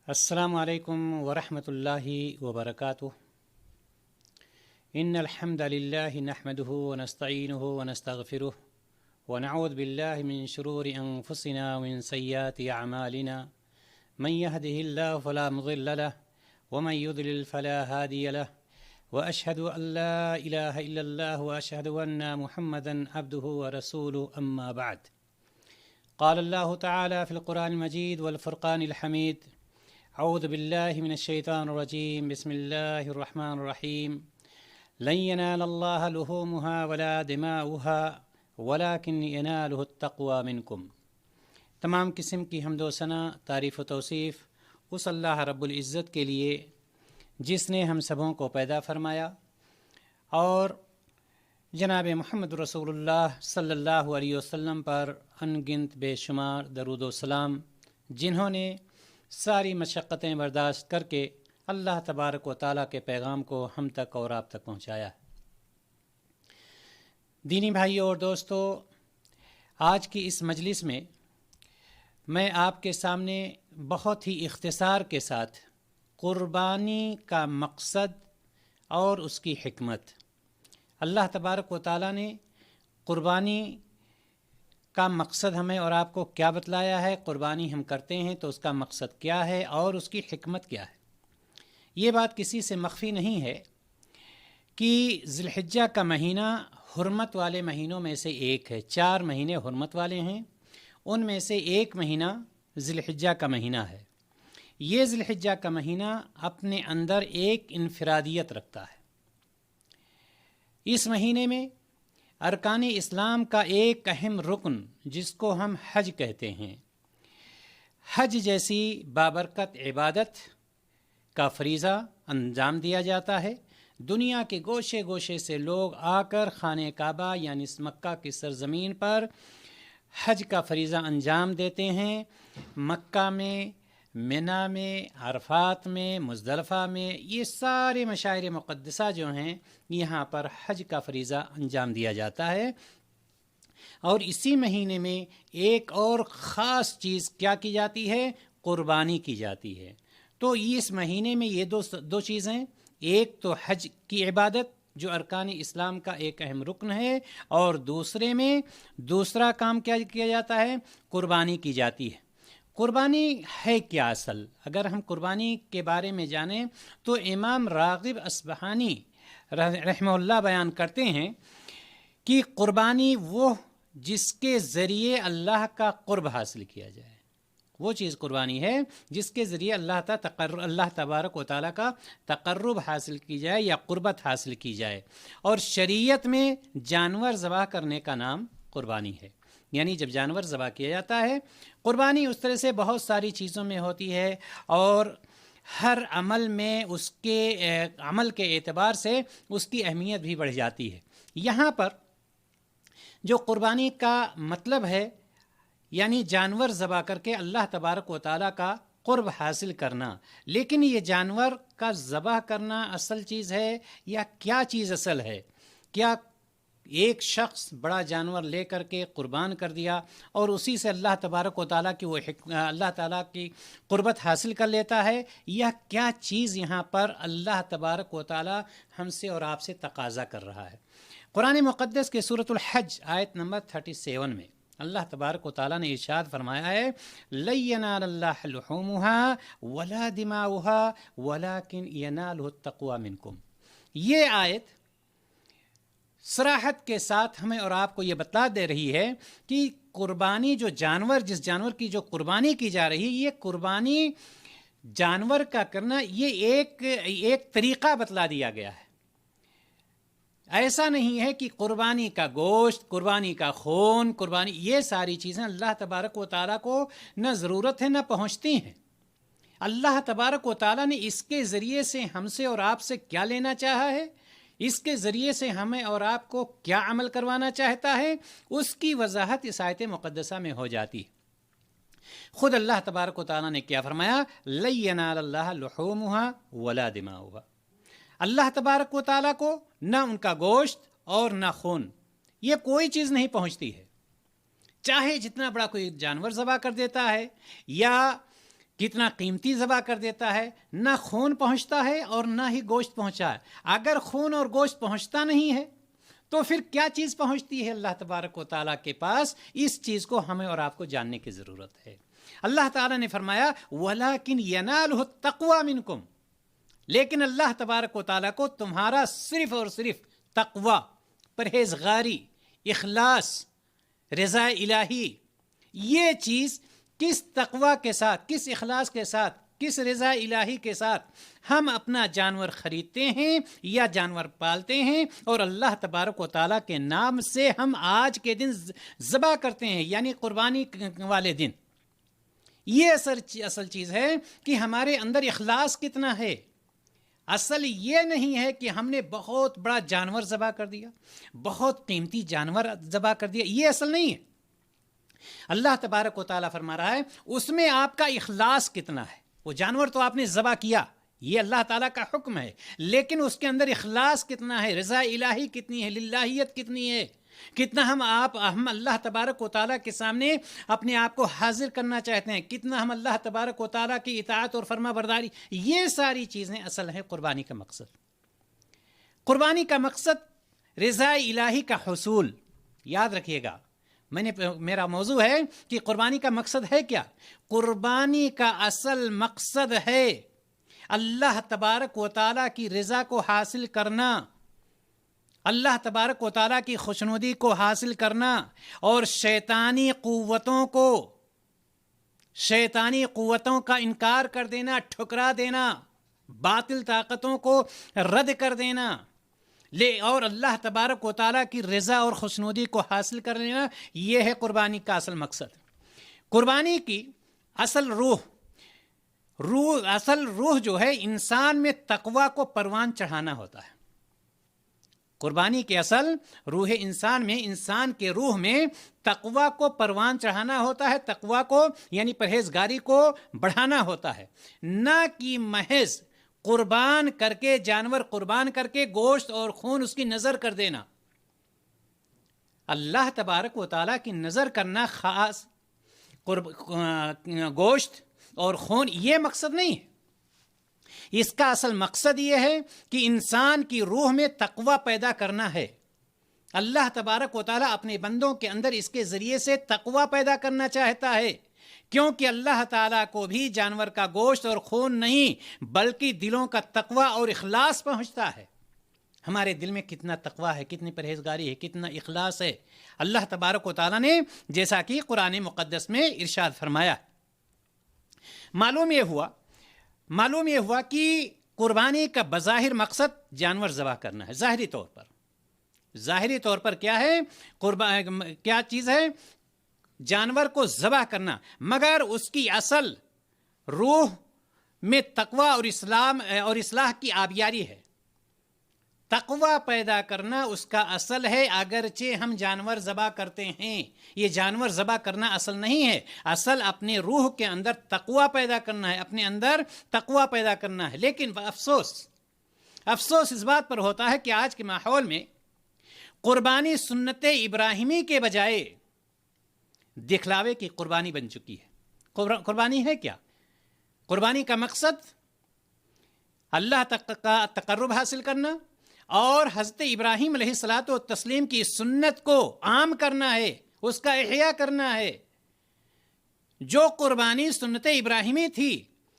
السلام علیکم ورحمۃ اللہ وبرکاتہ۔ ان الحمد للہ نحمده ونستعینه ونستغفره ونعوذ باللہ من شرور انفسنا ومن سیئات اعمالنا من يهده الله فلا مضل له ومن يضلل فلا هادي له واشهد ان لا اله الا الله واشهد ان محمدا عبده ورسوله اما بعد۔ قال الله تعالى في القرآن المجيد والفرقان الحميد: اعوذ باللہ من الشیطان الرجیم، بسم اللہ الرحمن الرحیم۔ لن ینال اللہ لحومها ولا دماؤها ولکن ینالہ التقوی منکم۔ تمام قسم کی حمد و ثنا، تعریف و توصیف اس اللہ رب العزت کے لیے جس نے ہم سبوں کو پیدا فرمایا، اور جناب محمد رسول اللہ صلی اللہ علیہ وسلم پر ان گنت بے شمار درود و سلام، جنہوں نے ساری مشقتیں برداشت کر کے اللہ تبارک و تعالیٰ کے پیغام کو ہم تک اور آپ تک پہنچایا۔ دینی بھائیوں اور دوستو، آج کی اس مجلس میں آپ کے سامنے بہت ہی اختصار کے ساتھ قربانی کا مقصد اور اس کی حکمت، اللہ تبارک و تعالیٰ نے قربانی کا مقصد ہمیں اور آپ کو کیا بتلایا ہے، قربانی ہم کرتے ہیں تو اس کا مقصد کیا ہے اور اس کی حکمت کیا ہے۔ یہ بات کسی سے مخفی نہیں ہے کہ ذی الحجہ کا مہینہ حرمت والے مہینوں میں سے ایک ہے۔ 4 مہینے حرمت والے ہیں، ان میں سے ایک مہینہ ذی الحجہ کا مہینہ ہے۔ یہ ذی الحجہ کا مہینہ اپنے اندر ایک انفرادیت رکھتا ہے۔ اس مہینے میں ارکان اسلام کا ایک اہم رکن، جس کو ہم حج کہتے ہیں، حج جیسی بابرکت عبادت کا فریضہ انجام دیا جاتا ہے۔ دنیا کے گوشے گوشے سے لوگ آ کر خانہ کعبہ یعنی مکہ کی سرزمین پر حج کا فریضہ انجام دیتے ہیں۔ مکہ میں، منی میں، عرفات میں، مزدلفہ میں، یہ سارے مشاعر مقدسہ جو ہیں، یہاں پر حج کا فریضہ انجام دیا جاتا ہے۔ اور اسی مہینے میں ایک اور خاص چیز کیا کی جاتی ہے؟ قربانی کی جاتی ہے۔ تو اس مہینے میں یہ دو چیزیں، ایک تو حج کی عبادت جو ارکان اسلام کا ایک اہم رکن ہے، اور دوسرا کام کیا کیا جاتا ہے؟ قربانی کی جاتی ہے۔ قربانی ہے کیا اصل؟ اگر ہم قربانی کے بارے میں جانیں تو امام راغب اصبہانی رحمہ اللہ بیان کرتے ہیں کہ قربانی وہ جس کے ذریعے اللہ کا قرب حاصل کیا جائے، وہ چیز قربانی ہے جس کے ذریعے اللہ تبارک و تعالیٰ کا تقرب حاصل کی جائے یا قربت حاصل کی جائے۔ اور شریعت میں جانور ذبح کرنے کا نام قربانی ہے، یعنی جب جانور ذبح کیا جاتا ہے۔ قربانی اس طرح سے بہت ساری چیزوں میں ہوتی ہے، اور ہر عمل میں اس کے عمل کے اعتبار سے اس کی اہمیت بھی بڑھ جاتی ہے۔ یہاں پر جو قربانی کا مطلب ہے، یعنی جانور ذبح کر کے اللہ تبارک و تعالیٰ کا قرب حاصل کرنا، لیکن یہ جانور کا ذبح کرنا اصل چیز ہے یا کیا چیز اصل ہے؟ کیا ایک شخص بڑا جانور لے کر کے قربان کر دیا اور اسی سے اللہ تبارک و تعالیٰ کی اللہ تعالیٰ کی قربت حاصل کر لیتا ہے، یا کیا چیز یہاں پر اللہ تبارک و تعالیٰ ہم سے اور آپ سے تقاضا کر رہا ہے؟ قرآن مقدس کے سورۃ الحج آیت نمبر 37 میں اللہ تبارک و تعالیٰ نے ارشاد فرمایا ہے: لن ینال اللہ لحومها ولا دماؤها ولکن ینالہ التقوی منکم۔ یہ آیت صراحت کے ساتھ ہمیں اور آپ کو یہ بتا دے رہی ہے کہ قربانی جس جانور کی جو قربانی کی جا رہی ہے، یہ قربانی جانور کا کرنا، یہ ایک طریقہ بتلا دیا گیا ہے۔ ایسا نہیں ہے کہ قربانی کا گوشت، قربانی کا خون، یہ ساری چیزیں اللہ تبارک و تعالیٰ کو نہ ضرورت ہے نہ پہنچتی ہیں۔ اللہ تبارک و تعالیٰ نے اس کے ذریعے سے ہم سے اور آپ سے کیا لینا چاہا ہے، اس کے ذریعے سے ہمیں اور آپ کو کیا عمل کروانا چاہتا ہے، اس کی وضاحت اس آیت مقدسہ میں ہو جاتی ہے۔ خود اللہ تبارک و تعالیٰ نے کیا فرمایا؟ لن ینال اللہ لحومها ولا دماؤها۔ اللہ تبارک و تعالیٰ کو نہ ان کا گوشت اور نہ خون، یہ کوئی چیز نہیں پہنچتی ہے۔ چاہے جتنا بڑا کوئی جانور ذبح کر دیتا ہے، یا کتنا قیمتی ذبح کر دیتا ہے، نہ خون پہنچتا ہے اور نہ ہی گوشت پہنچا ہے۔ اگر خون اور گوشت پہنچتا نہیں ہے تو پھر کیا چیز پہنچتی ہے اللہ تبارک و تعالیٰ کے پاس؟ اس چیز کو ہمیں اور آپ کو جاننے کی ضرورت ہے۔ اللہ تعالیٰ نے فرمایا وَلَكِنْ يَنَالُهُ التَّقْوَى مِنْكُمْ، لیکن اللہ تبارک و تعالیٰ کو تمہارا صرف اور صرف تقوی، پرہیزگاری، اخلاص، رضا الہی، یہ چیز کس تقوی کے ساتھ، کس اخلاص کے ساتھ، کس رضا الہی کے ساتھ ہم اپنا جانور خریدتے ہیں یا جانور پالتے ہیں اور اللہ تبارک و تعالیٰ کے نام سے ہم آج کے دن ذبح کرتے ہیں، یعنی قربانی والے دن، یہ اصل چیز ہے کہ ہمارے اندر اخلاص کتنا ہے۔ اصل یہ نہیں ہے کہ ہم نے بہت بڑا جانور ذبح کر دیا، بہت قیمتی جانور ذبح کر دیا، یہ اصل نہیں ہے۔ اللہ تبارک و تعالیٰ فرما رہا ہے اس میں آپ کا اخلاص کتنا ہے۔ وہ جانور تو آپ نے ذبح کیا، یہ اللہ تعالیٰ کا حکم ہے، لیکن اس کے اندر اخلاص کتنا ہے، رضا الہی کتنی ہے، للہیت کتنی ہے، کتنا ہم اللہ تبارک و تعالیٰ کے سامنے اپنے آپ کو حاضر کرنا چاہتے ہیں، کتنا ہم اللہ تبارک و تعالیٰ کی اطاعت اور فرما برداری، یہ ساری چیزیں اصل ہیں قربانی کا مقصد۔ قربانی کا مقصد رضا الہی کا حصول۔ یاد رکھیے گا، میرا موضوع ہے کہ قربانی کا مقصد ہے کیا؟ قربانی کا اصل مقصد ہے اللہ تبارک و تعالیٰ کی رضا کو حاصل کرنا، اللہ تبارک و تعالیٰ کی خوشنودی کو حاصل کرنا، اور شیطانی قوتوں کا انکار کر دینا، ٹھکرا دینا، باطل طاقتوں کو رد کر دینا، اور اللہ تبارک و تعالیٰ کی رضا اور خوشنودی کو حاصل کر لینا، یہ ہے قربانی کا اصل مقصد۔ قربانی کی اصل روح جو ہے انسان میں تقوی کو پروان چڑھانا ہوتا ہے۔ قربانی کے اصل روح انسان میں، انسان کے روح میں تقوی کو پروان چڑھانا ہوتا ہے، تقوی کو یعنی پرہیزگاری کو بڑھانا ہوتا ہے، نہ کہ محض قربان کر کے، جانور قربان کر کے گوشت اور خون اس کی نظر کر دینا۔ اللہ تبارک و تعالیٰ کی نظر کرنا خاص گوشت اور خون یہ مقصد نہیں ہے۔ اس کا اصل مقصد یہ ہے کہ انسان کی روح میں تقوی پیدا کرنا ہے۔ اللہ تبارک و تعالیٰ اپنے بندوں کے اندر اس کے ذریعے سے تقوی پیدا کرنا چاہتا ہے، کیونکہ اللہ تعالیٰ کو بھی جانور کا گوشت اور خون نہیں بلکہ دلوں کا تقوی اور اخلاص پہنچتا ہے۔ ہمارے دل میں کتنا تقوی ہے، کتنی پرہیزگاری ہے، کتنا اخلاص ہے، اللہ تبارک و تعالیٰ نے جیسا کہ قرآن مقدس میں ارشاد فرمایا۔ معلوم یہ ہوا کہ قربانی کا بظاہر مقصد جانور ذبح کرنا ہے، ظاہری طور پر کیا ہے؟ کیا چیز ہے؟ جانور کو ذبح کرنا، مگر اس کی اصل روح میں تقوی اور اصلاح کی آبیاری ہے۔ تقوی پیدا کرنا اس کا اصل ہے، اگرچہ ہم جانور ذبح کرتے ہیں، یہ جانور ذبح کرنا اصل نہیں ہے، اصل اپنے روح کے اندر تقوی پیدا کرنا ہے، اپنے اندر تقوی پیدا کرنا ہے۔ لیکن افسوس اس بات پر ہوتا ہے کہ آج کے ماحول میں قربانی سنت ابراہیمی کے بجائے دکھلاوے کی قربانی بن چکی ہے۔ قربانی ہے کیا؟ قربانی کا مقصد اللہ تک کا تقرب حاصل کرنا اور حضرت ابراہیم علیہ الصلاۃ والتسلیم کی سنت کو عام کرنا ہے، اس کا احیاء کرنا ہے۔ جو قربانی سنت ابراہیمی تھی،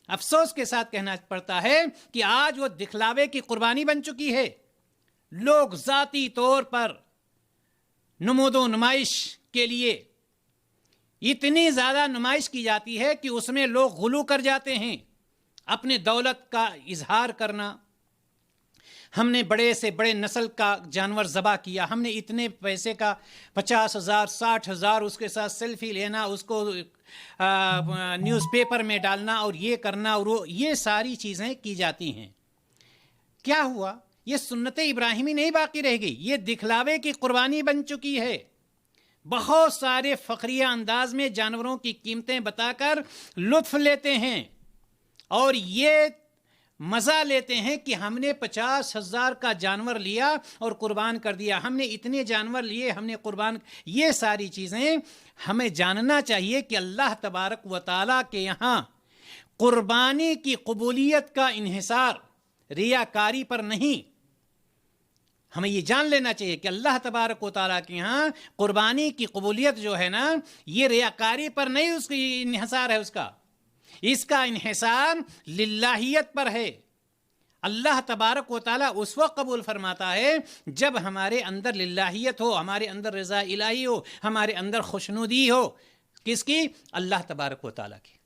افسوس کے ساتھ کہنا پڑتا ہے کہ آج وہ دکھلاوے کی قربانی بن چکی ہے۔ لوگ ذاتی طور پر نمود و نمائش کے لیے اتنی زیادہ نمائش کی جاتی ہے کہ اس میں لوگ غلو کر جاتے ہیں، اپنے دولت کا اظہار کرنا، ہم نے بڑے سے بڑے نسل کا جانور ذبح کیا، ہم نے اتنے پیسے کا 50,000 60,000 اس کے ساتھ سیلفی لینا، اس کو نیوز پیپر میں ڈالنا اور یہ کرنا، اور یہ ساری چیزیں کی جاتی ہیں۔ کیا ہوا؟ یہ سنت ابراہیمی نہیں باقی رہ گئی، یہ دکھلاوے کی قربانی بن چکی ہے۔ بہت سارے فخریہ انداز میں جانوروں کی قیمتیں بتا کر لطف لیتے ہیں اور یہ مزہ لیتے ہیں کہ ہم نے 50,000 کا جانور لیا اور قربان کر دیا، ہم نے اتنے جانور لیے، ہم نے قربان۔ یہ ساری چیزیں ہمیں جاننا چاہیے کہ اللہ تبارک و تعالیٰ کے یہاں قربانی کی قبولیت کا انحصار ریاکاری پر نہیں. ہمیں یہ جان لینا چاہیے کہ اللہ تبارک و تعالیٰ کے یہاں قربانی کی قبولیت جو ہے نا، یہ ریاکاری پر نہیں اس کی انحصار ہے. اس کا انحصار للہیت پر ہے. اللہ تبارک و تعالیٰ اس وقت قبول فرماتا ہے جب ہمارے اندر للہیت ہو، ہمارے اندر رضا الہی ہو، ہمارے اندر خوشنودی ہو. کس کی؟ اللہ تبارک و تعالیٰ کی.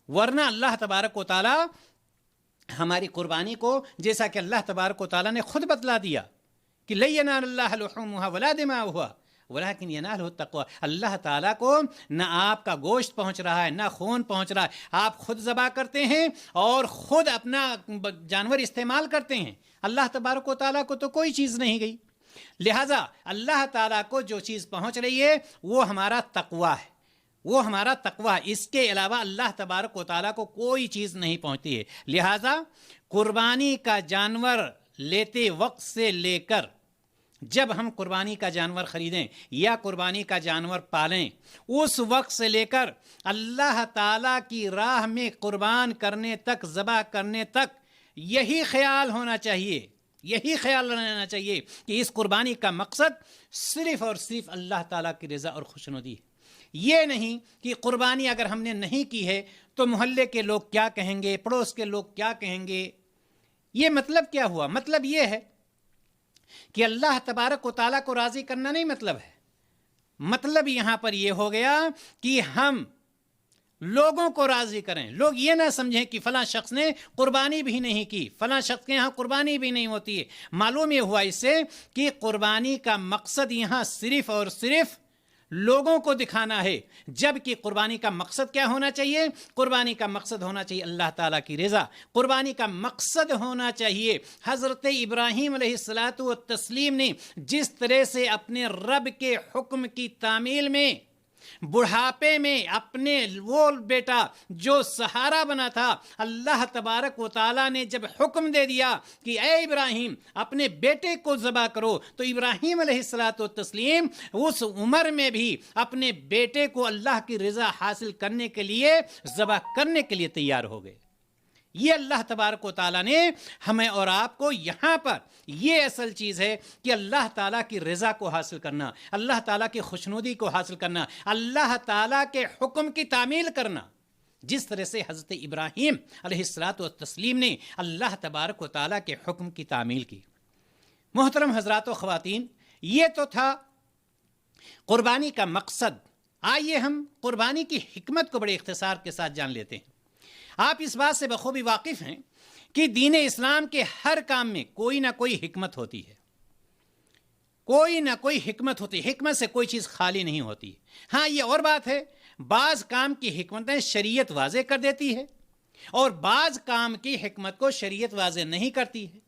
ورنہ اللہ تبارک و تعالیٰ ہماری قربانی کو، جیسا کہ اللہ تبارک و تعالیٰ نے خود بتلا دیا کہ لَن يَنَالَ اللَّهَ لُحُومُهَا وَلَا دِمَاؤُهَا وَلَكِنْ يَنَالُهُ التَّقْوَىٰ. اللہ تعالیٰ کو نہ آپ کا گوشت پہنچ رہا ہے، نہ خون پہنچ رہا ہے. آپ خود ذبح کرتے ہیں اور خود اپنا جانور استعمال کرتے ہیں. اللہ تبارک و تعالیٰ کو تو کوئی چیز نہیں گئی. لہٰذا اللہ تعالیٰ کو جو چیز پہنچ رہی ہے وہ ہمارا تقویٰ ہے، وہ ہمارا تقویٰ. اس کے علاوہ اللہ تبارک و تعالیٰ کو کوئی چیز نہیں پہنچتی ہے. لہٰذا قربانی کا جانور لیتے وقت سے لے کر جب ہم قربانی کا جانور خریدیں یا قربانی کا جانور پالیں، اس وقت سے لے کر اللہ تعالیٰ کی راہ میں قربان کرنے تک، ذبح کرنے تک یہی خیال ہونا چاہیے، یہی خیال رہنا چاہیے کہ اس قربانی کا مقصد صرف اور صرف اللہ تعالیٰ کی رضا اور خوشنودی ہے. یہ نہیں کہ قربانی اگر ہم نے نہیں کی ہے تو محلے کے لوگ کیا کہیں گے، پڑوس کے لوگ کیا کہیں گے. یہ مطلب کیا ہوا؟ مطلب یہ ہے کہ اللہ تبارک و تعالیٰ کو راضی کرنا نہیں مطلب ہے. مطلب یہاں پر یہ ہو گیا کہ ہم لوگوں کو راضی کریں. لوگ یہ نہ سمجھیں کہ فلاں شخص نے قربانی بھی نہیں کی، فلاں شخص کے یہاں قربانی بھی نہیں ہوتی ہے. معلوم یہ ہوا اس سے کہ قربانی کا مقصد یہاں صرف اور صرف لوگوں کو دکھانا ہے، جبکہ قربانی کا مقصد کیا ہونا چاہیے؟ قربانی کا مقصد ہونا چاہیے اللہ تعالیٰ کی رضا. قربانی کا مقصد ہونا چاہیے حضرت ابراہیم علیہ الصلاۃ والتسلیم نے جس طرح سے اپنے رب کے حکم کی تعمیل میں بڑھاپے میں اپنے وہ بیٹا جو سہارا بنا تھا، اللہ تبارک و تعالیٰ نے جب حکم دے دیا کہ اے ابراہیم اپنے بیٹے کو ذبح کرو، تو ابراہیم علیہ الصلاۃ والتسلیم اس عمر میں بھی اپنے بیٹے کو اللہ کی رضا حاصل کرنے کے لیے ذبح کرنے کے لیے تیار ہو گئے. یہ اللہ تبارک و تعالیٰ نے ہمیں اور آپ کو یہاں پر یہ اصل چیز ہے کہ اللہ تعالیٰ کی رضا کو حاصل کرنا، اللہ تعالیٰ کی خوشنودی کو حاصل کرنا، اللہ تعالیٰ کے حکم کی تعمیل کرنا. جس طرح سے حضرت ابراہیم علیہ الصلاۃ والتسلیم نے اللہ تبارک و تعالیٰ کے حکم کی تعمیل کی. محترم حضرات و خواتین، یہ تو تھا قربانی کا مقصد. آئیے ہم قربانی کی حکمت کو بڑے اختصار کے ساتھ جان لیتے ہیں. آپ اس بات سے بخوبی واقف ہیں کہ دین اسلام کے ہر کام میں کوئی نہ کوئی حکمت ہوتی ہے، کوئی نہ کوئی حکمت ہوتی ہے. حکمت سے کوئی چیز خالی نہیں ہوتی. ہاں یہ اور بات ہے، بعض کام کی حکمتیں شریعت واضح کر دیتی ہے اور بعض کام کی حکمت کو شریعت واضح نہیں کرتی ہے.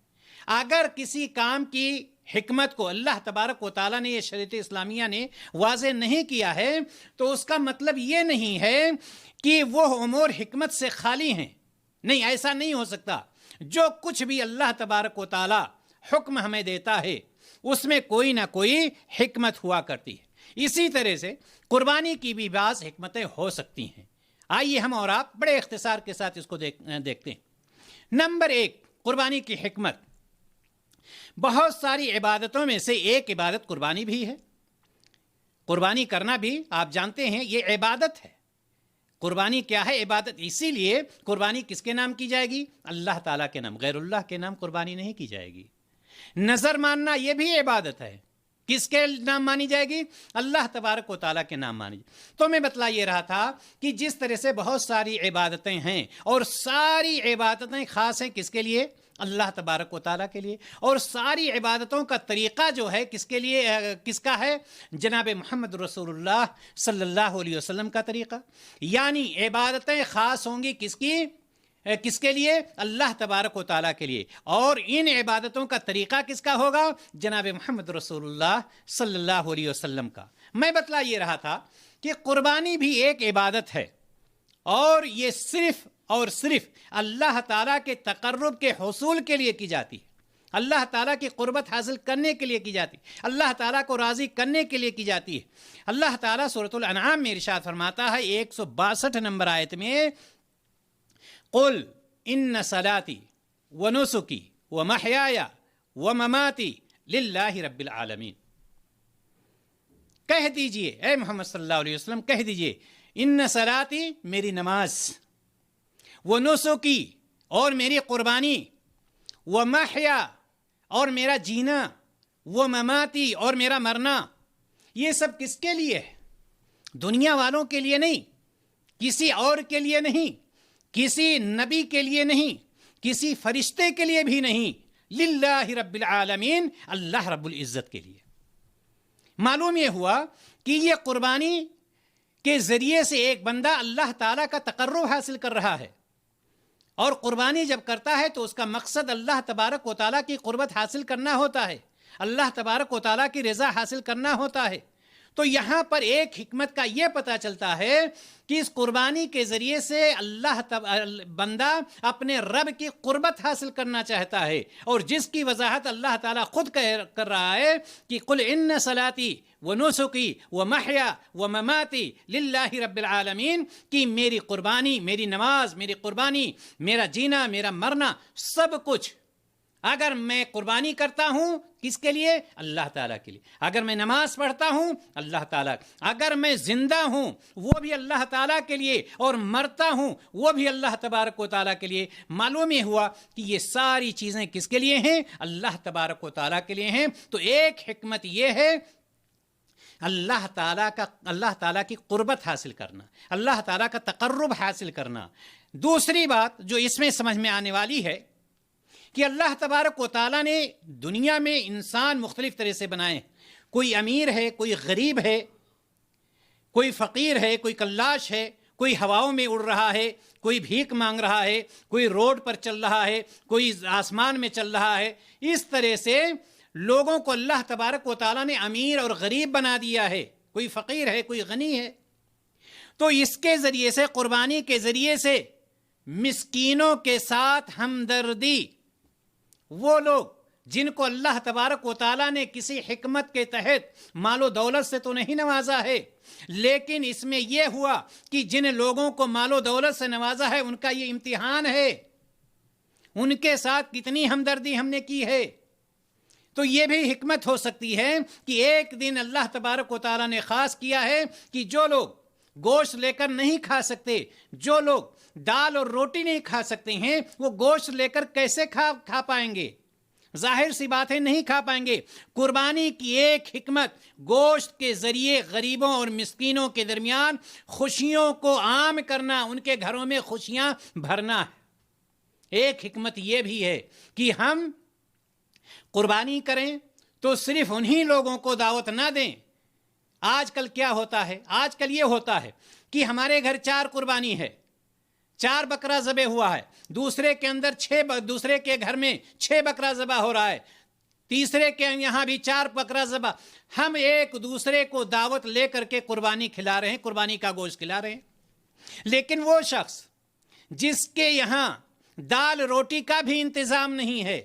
اگر کسی کام کی حکمت کو اللہ تبارک و تعالیٰ نے، یہ شریعت اسلامیہ نے واضح نہیں کیا ہے تو اس کا مطلب یہ نہیں ہے کہ وہ امور حکمت سے خالی ہیں. نہیں، ایسا نہیں ہو سکتا. جو کچھ بھی اللہ تبارک و تعالیٰ حکم ہمیں دیتا ہے اس میں کوئی نہ کوئی حکمت ہوا کرتی ہے. اسی طرح سے قربانی کی بھی بعض حکمتیں ہو سکتی ہیں. آئیے ہم اور آپ بڑے اختصار کے ساتھ اس کو دیکھتے ہیں. نمبر 1، قربانی کی حکمت. بہت ساری عبادتوں میں سے ایک عبادت قربانی بھی ہے. قربانی کرنا بھی آپ جانتے ہیں یہ عبادت ہے. قربانی کیا ہے؟ عبادت. اسی لیے قربانی کس کے نام کی جائے گی؟ اللہ تعالیٰ کے نام. غیر اللہ کے نام قربانی نہیں کی جائے گی. نظر ماننا یہ بھی عبادت ہے. کس کے نام مانی جائے گی؟ اللہ تبارک و تعالیٰ کے نام مانی جائے. تو میں بتلا یہ رہا تھا کہ جس طرح سے بہت ساری عبادتیں ہیں اور ساری عبادتیں خاص ہیں کس کے لیے؟ اللہ تبارک و تعالیٰ کے لیے. اور ساری عبادتوں کا طریقہ جو ہے کس کے لیے، کس کا ہے؟ جناب محمد رسول اللہ صلی اللہ علیہ وسلم کا طریقہ. یعنی عبادتیں خاص ہوں گی کس کے لیے؟ اللہ تبارک و تعالیٰ کے لیے. اور ان عبادتوں کا طریقہ کس کا ہوگا؟ جناب محمد رسول اللہ صلی اللہ علیہ وسلم کا. میں بتلا یہ رہا تھا کہ قربانی بھی ایک عبادت ہے اور یہ صرف اور صرف اللہ تعالیٰ کے تقرب کے حصول کے لیے کی جاتی ہے. اللہ تعالیٰ کی قربت حاصل کرنے کے لیے کی جاتی ہے. اللہ تعالیٰ کو راضی کرنے کے لیے کی جاتی ہے. اللہ تعالیٰ سورۃ الانعام میں ارشاد فرماتا ہے 162 نمبر آیت میں، قل ان صلاتی ونسکی ومحیای ومماتی للہ رب العالمین، کہہ دیجئے اے محمد صلی اللہ علیہ وسلم، کہہ دیجئے ان صلاتی میری نماز، ونسکی اور میری قربانی، ومحیا اور میرا جینا، ومماتی اور میرا مرنا، یہ سب کس کے لیے ہے؟ دنیا والوں کے لیے نہیں، کسی اور کے لیے نہیں، کسی نبی کے لیے نہیں، کسی فرشتے کے لیے بھی نہیں، للہ رب العالمین، اللہ رب العزت کے لیے۔ معلوم یہ ہوا کہ یہ قربانی کے ذریعے سے ایک بندہ اللہ تعالیٰ کا تقرب حاصل کر رہا ہے، اور قربانی جب کرتا ہے تو اس کا مقصد اللہ تبارک و تعالیٰ کی قربت حاصل کرنا ہوتا ہے، اللہ تبارک و تعالیٰ کی رضا حاصل کرنا ہوتا ہے۔ تو یہاں پر ایک حکمت کا یہ پتہ چلتا ہے کہ اس قربانی کے ذریعے سے بندہ اپنے رب کی قربت حاصل کرنا چاہتا ہے، اور جس کی وضاحت اللہ تعالیٰ خود کر رہا ہے کہ قل ان صلاتی ونسکی ومحیا ومماتی للہ رب العالمین، کہ میری قربانی، میری نماز، میری قربانی، میرا جینا، میرا مرنا، سب کچھ اگر میں قربانی کرتا ہوں کس کے لیے؟ اللہ تعالیٰ کے لیے۔ اگر میں نماز پڑھتا ہوں اللہ تعالیٰ، اگر میں زندہ ہوں وہ بھی اللہ تعالیٰ کے لیے، اور مرتا ہوں وہ بھی اللہ تبارک و تعالیٰ کے لیے۔ معلوم یہ ہوا کہ یہ ساری چیزیں کس کے لیے ہیں؟ اللہ تبارک و تعالیٰ کے لیے ہیں۔ تو ایک حکمت یہ ہے اللہ تعالیٰ کی قربت حاصل کرنا، اللہ تعالیٰ کا تقرب حاصل کرنا۔ دوسری بات جو اس میں سمجھ میں آنے والی ہے کہ اللہ تبارک و تعالیٰ نے دنیا میں انسان مختلف طرح سے بنائے، کوئی امیر ہے، کوئی غریب ہے، کوئی فقیر ہے، کوئی کلاش ہے، کوئی ہواؤں میں اڑ رہا ہے، کوئی بھیک مانگ رہا ہے، کوئی روڈ پر چل رہا ہے، کوئی آسمان میں چل رہا ہے۔ اس طرح سے لوگوں کو اللہ تبارک و تعالیٰ نے امیر اور غریب بنا دیا ہے، کوئی فقیر ہے، کوئی غنی ہے۔ تو اس کے ذریعے سے، قربانی کے ذریعے سے مسکینوں کے ساتھ ہمدردی، وہ لوگ جن کو اللہ تبارک و تعالیٰ نے کسی حکمت کے تحت مال و دولت سے تو نہیں نوازا ہے، لیکن اس میں یہ ہوا کہ جن لوگوں کو مال و دولت سے نوازا ہے ان کا یہ امتحان ہے، ان کے ساتھ کتنی ہمدردی ہم نے کی ہے۔ تو یہ بھی حکمت ہو سکتی ہے کہ ایک دن اللہ تبارک و تعالیٰ نے خاص کیا ہے کہ جو لوگ گوشت لے کر نہیں کھا سکتے، جو لوگ دال اور روٹی نہیں کھا سکتے ہیں، وہ گوشت لے کر کیسے کھا پائیں گے؟ ظاہر سی بات ہے نہیں کھا پائیں گے۔ قربانی کی ایک حکمت گوشت کے ذریعے غریبوں اور مسکینوں کے درمیان خوشیوں کو عام کرنا، ان کے گھروں میں خوشیاں بھرنا ہے۔ ایک حکمت یہ بھی ہے کہ ہم قربانی کریں تو صرف انہی لوگوں کو دعوت نہ دیں۔ آج کل کیا ہوتا ہے؟ آج کل یہ ہوتا ہے کہ ہمارے گھر 4 قربانی ہے، 4 بکرا ذبح ہوا ہے، دوسرے کے گھر میں 6 بکرا ذبح ہو رہا ہے، تیسرے کے یہاں بھی 4 بکرا ذبح۔ ہم ایک دوسرے کو دعوت لے کر کے قربانی کھلا رہے ہیں، قربانی کا گوشت کھلا رہے ہیں، لیکن وہ شخص جس کے یہاں دال روٹی کا بھی انتظام نہیں ہے،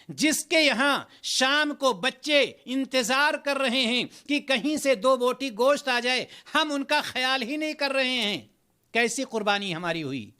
جس کے یہاں شام کو بچے انتظار کر رہے ہیں کہ کہیں سے 2 بوٹی گوشت آ جائے، ہم ان کا خیال ہی نہیں کر رہے ہیں، کیسی قربانی ہماری ہوئی؟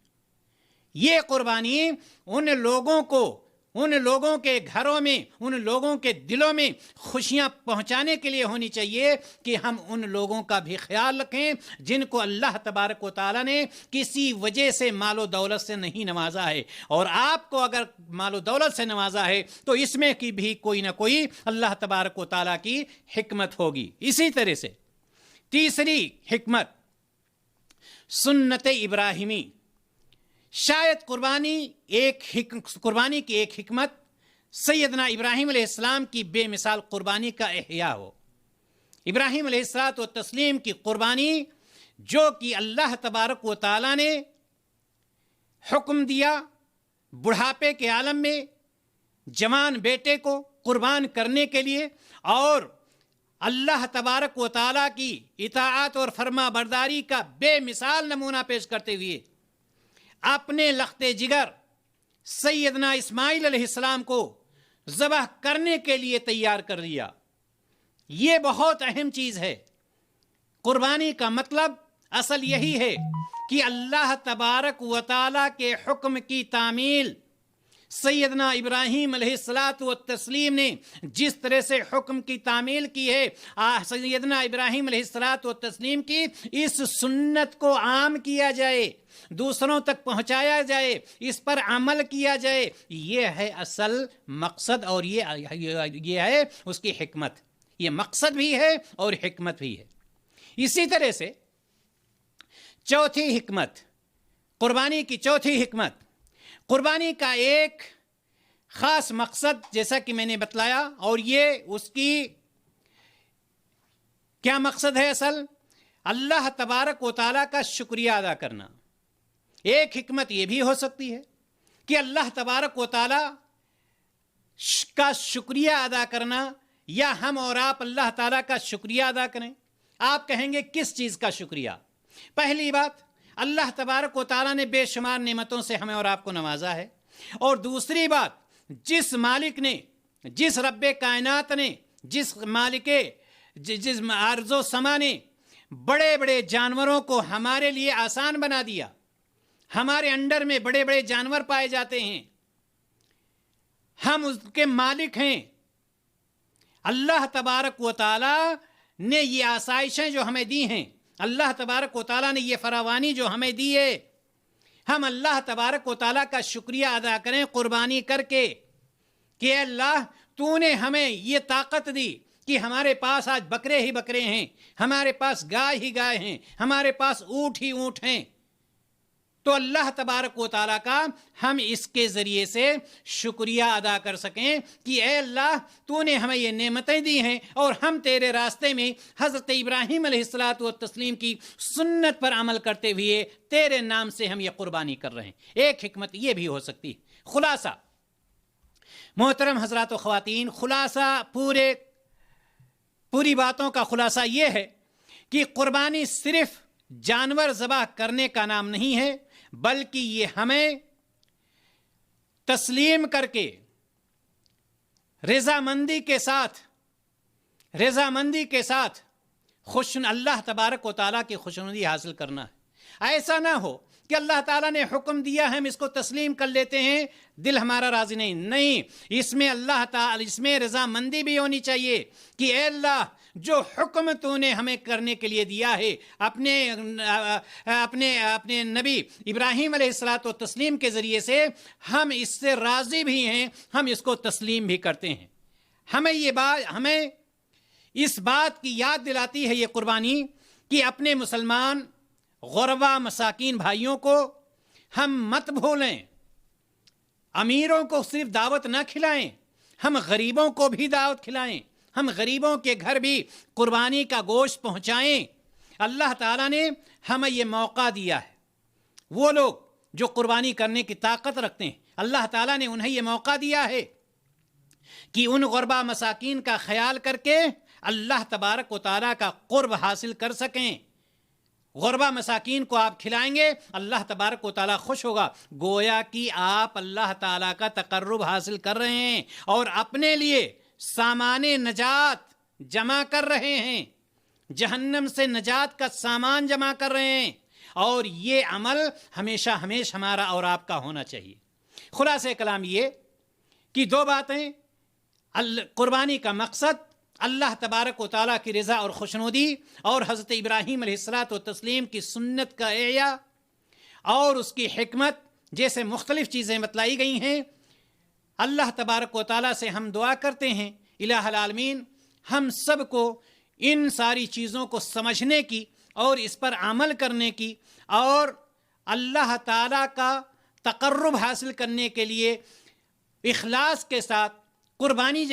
یہ قربانی ان لوگوں کو، ان لوگوں کے گھروں میں، ان لوگوں کے دلوں میں خوشیاں پہنچانے کے لیے ہونی چاہیے کہ ہم ان لوگوں کا بھی خیال رکھیں جن کو اللہ تبارک و تعالیٰ نے کسی وجہ سے مال و دولت سے نہیں نوازا ہے، اور آپ کو اگر مال و دولت سے نوازا ہے تو اس میں کی بھی کوئی نہ کوئی اللہ تبارک و تعالیٰ کی حکمت ہوگی۔ اسی طرح سے تیسری حکمت سنت ابراہیمی، شاید قربانی کی ایک حکمت سیدنا ابراہیم علیہ السلام کی بے مثال قربانی کا احیاء ہو۔ ابراہیم علیہ الصلوۃ والتسلیم کی قربانی جو کہ اللہ تبارک و تعالیٰ نے حکم دیا بڑھاپے کے عالم میں جوان بیٹے کو قربان کرنے کے لیے، اور اللہ تبارک و تعالیٰ کی اطاعت اور فرما برداری کا بے مثال نمونہ پیش کرتے ہوئے اپنے لخت جگر سیدنا اسماعیل علیہ السلام کو ذبح کرنے کے لیے تیار کر لیا۔ یہ بہت اہم چیز ہے۔ قربانی کا مطلب اصل یہی ہے کہ اللہ تبارک و تعالیٰ کے حکم کی تعمیل سیدنا ابراہیم علیہ الصلاۃ والتسلیم نے جس طرح سے حکم کی تعمیل کی ہے، سیدنا ابراہیم علیہ الصلاۃ والتسلیم کی اس سنت کو عام کیا جائے، دوسروں تک پہنچایا جائے، اس پر عمل کیا جائے، یہ ہے اصل مقصد اور یہ ہے اس کی حکمت. یہ مقصد بھی ہے اور حکمت بھی ہے. اسی طرح سے چوتھی حکمت، قربانی کی چوتھی حکمت، قربانی کا ایک خاص مقصد جیسا کہ میں نے بتلایا، اور یہ اس کی کیا مقصد ہے اصل؟ اللہ تبارک و تعالیٰ کا شکریہ ادا کرنا. ایک حکمت یہ بھی ہو سکتی ہے کہ اللہ تبارک و تعالیٰ کا شکریہ ادا کرنا، یا ہم اور آپ اللہ تعالیٰ کا شکریہ ادا کریں. آپ کہیں گے کس چیز کا شکریہ؟ پہلی بات، اللہ تبارک و تعالیٰ نے بے شمار نعمتوں سے ہمیں اور آپ کو نوازا ہے، اور دوسری بات، جس مالک نے، جس رب کائنات نے، جس مالک جس ارض و سما نے بڑے بڑے جانوروں کو ہمارے لیے آسان بنا دیا. ہمارے انڈر میں بڑے بڑے جانور پائے جاتے ہیں، ہم اس کے مالک ہیں. اللہ تبارک و تعالیٰ نے یہ آسائشیں جو ہمیں دی ہیں، اللہ تبارک و تعالیٰ نے یہ فراوانی جو ہمیں دی ہے، ہم اللہ تبارک و تعالیٰ کا شکریہ ادا کریں قربانی کر کے کہ اے اللہ تو نے ہمیں یہ طاقت دی کہ ہمارے پاس آج بکرے ہی بکرے ہیں، ہمارے پاس گائے ہی گائے ہیں، ہمارے پاس اونٹ ہی اونٹ ہیں. تو اللہ تبارک و تعالیٰ کا ہم اس کے ذریعے سے شکریہ ادا کر سکیں کہ اے اللہ تو نے ہمیں یہ نعمتیں دی ہیں، اور ہم تیرے راستے میں حضرت ابراہیم علیہ الصلاۃ والتسلیم کی سنت پر عمل کرتے ہوئے تیرے نام سے ہم یہ قربانی کر رہے ہیں. ایک حکمت یہ بھی ہو سکتی ہے. خلاصہ محترم حضرات و خواتین، خلاصہ پوری باتوں کا خلاصہ یہ ہے کہ قربانی صرف جانور ذبح کرنے کا نام نہیں ہے، بلکہ یہ ہمیں تسلیم کر کے رضامندی کے ساتھ اللہ تبارک و تعالیٰ کی خوشنودی حاصل کرنا ہے. ایسا نہ ہو کہ اللہ تعالیٰ نے حکم دیا ہے ہم اس کو تسلیم کر لیتے ہیں، دل ہمارا راضی نہیں. اس میں اللہ تعالیٰ، اس میں رضامندی بھی ہونی چاہیے کہ اے اللہ جو حکم تو نے ہمیں کرنے کے لیے دیا ہے اپنے نبی ابراہیم علیہ الصلاۃ والتسلیم کے ذریعے سے، ہم اس سے راضی بھی ہیں، ہم اس کو تسلیم بھی کرتے ہیں. ہمیں اس بات کی یاد دلاتی ہے یہ قربانی کہ اپنے مسلمان غربا مساکین بھائیوں کو ہم مت بھولیں. امیروں کو صرف دعوت نہ کھلائیں، ہم غریبوں کو بھی دعوت کھلائیں، ہم غریبوں کے گھر بھی قربانی کا گوشت پہنچائیں. اللہ تعالیٰ نے ہمیں یہ موقع دیا ہے. وہ لوگ جو قربانی کرنے کی طاقت رکھتے ہیں، اللہ تعالیٰ نے انہیں یہ موقع دیا ہے کہ ان غربا مساکین کا خیال کر کے اللہ تبارک و تعالیٰ کا قرب حاصل کر سکیں. غربا مساکین کو آپ کھلائیں گے، اللہ تبارک و تعالیٰ خوش ہوگا. گویا کہ آپ اللہ تعالیٰ کا تقرب حاصل کر رہے ہیں اور اپنے لیے سامان نجات جمع کر رہے ہیں، جہنم سے نجات کا سامان جمع کر رہے ہیں. اور یہ عمل ہمیشہ ہمارا اور آپ کا ہونا چاہیے. خلاصہ کلام یہ کہ دو باتیں، قربانی کا مقصد اللہ تبارک و تعالیٰ کی رضا اور خوشنودی، اور حضرت ابراہیم علیہ الصلاۃ والتسلیم کی سنت کا احیاء اور اس کی حکمت جیسے مختلف چیزیں بتلائی گئی ہیں. اللہ تبارک و تعالیٰ سے ہم دعا کرتے ہیں الہ العالمین ہم سب کو ان ساری چیزوں کو سمجھنے کی اور اس پر عمل کرنے کی، اور اللہ تعالیٰ کا تقرب حاصل کرنے کے لیے اخلاص کے ساتھ قربانی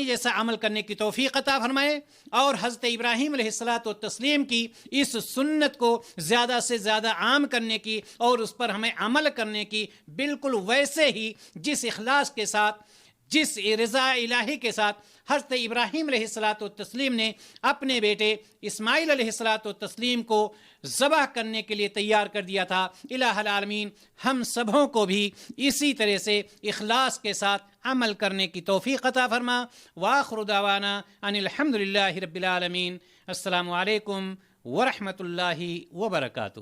جیسا عمل کرنے کی توفیق عطا فرمائے، اور حضرت ابراہیم علیہ الصلاۃ والتسلیم کی اس سنت کو زیادہ سے زیادہ عام کرنے کی اور اس پر ہمیں عمل کرنے کی، بالکل ویسے ہی جس اخلاص کے ساتھ، جس رضا الہی کے ساتھ حضرت ابراہیم علیہ الصلاۃ والتسلیم نے اپنے بیٹے اسماعیل علیہ الصلاۃ والتسلیم کو ذبح کرنے کے لیے تیار کر دیا تھا. الہ العالمین ہم سبوں کو بھی اسی طرح سے اخلاص کے ساتھ عمل کرنے کی توفیق عطا فرما. وآخر دعوانا ان الحمد للہ رب العالمین. السلام علیکم ورحمۃ اللہ وبرکاتہ.